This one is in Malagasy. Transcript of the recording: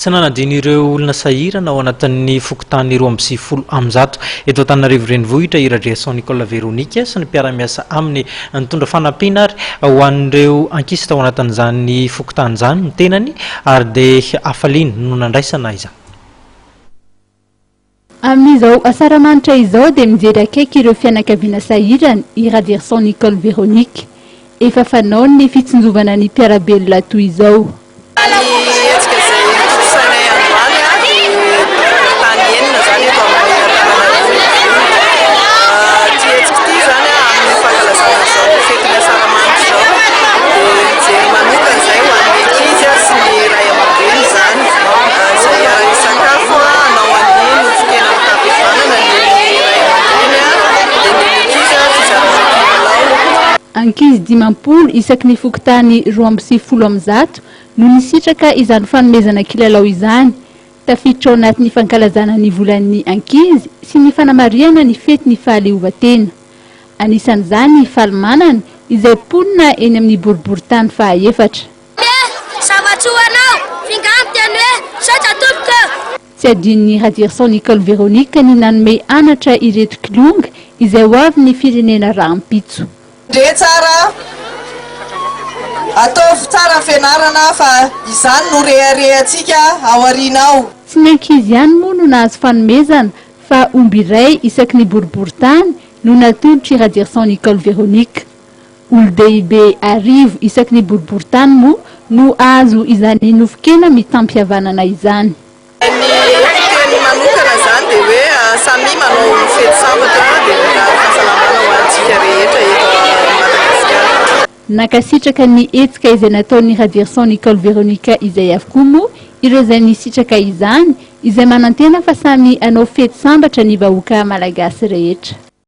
Tsy nanadino ireo olona sahirana ao anatin'ny fokontany 20 eto Antananarivo renivohitra i Rajerison Nicole Véronique sy ny mpiara-miasa aminy nitondra fanampiana ary ho an'ireo ankizy tao anatin'izany fokontany izany ny tenany ary dia afaliany no nandraisana izany. Amin'izao Asaramanitra izao dia mijery akaiky ireo fianakaviana sahirana i Rajerison Nicole Véronique. Efa fanao ny fitsinjovana ny mpiara-belona toy izao. Ankizy 10 isaky ny fokontany 20 no nisitraka izany fanomezana kilalao izany. Tafiditra ao anatin'ny fankalazana ny volan'ny ankizy sy ny fanamariana ny fetin'ny fahaleovan-tena. Anisan'izany ny falimanana izay ponina eny amin'ny boriboritany faha-efatra. Tsy adin'ny Rajerison Nicole Véronique ny nanome anatra ireto kilonga izay ho avy ny firenena rahampitso. Ndre tsara ataovy tsara fianarana fa izany no reharehantsika ao aorianao. Tsy ny ankizy ihany moa no nahazo fanomezana fa omby iray isaky ny boriboritany no natolotry Rajerison Nicole Véronique. Olo-dehibe 10 isaky ny boriboritany moa no azo izany nofokena mitampihavanana izany. Ny manokana izany dia hoe samy manao fety sambatra dia mitady fahasalamana ho antsika rehetra eto Madagasikara. Nakasitraka ny hetsika izay nataon'ny Rajerison Nicole Véronique izay avokoa moa ireo izay nisitraka izany izay manantena fa samy anao fety sambatra ny vahoaka malagasy rehetra.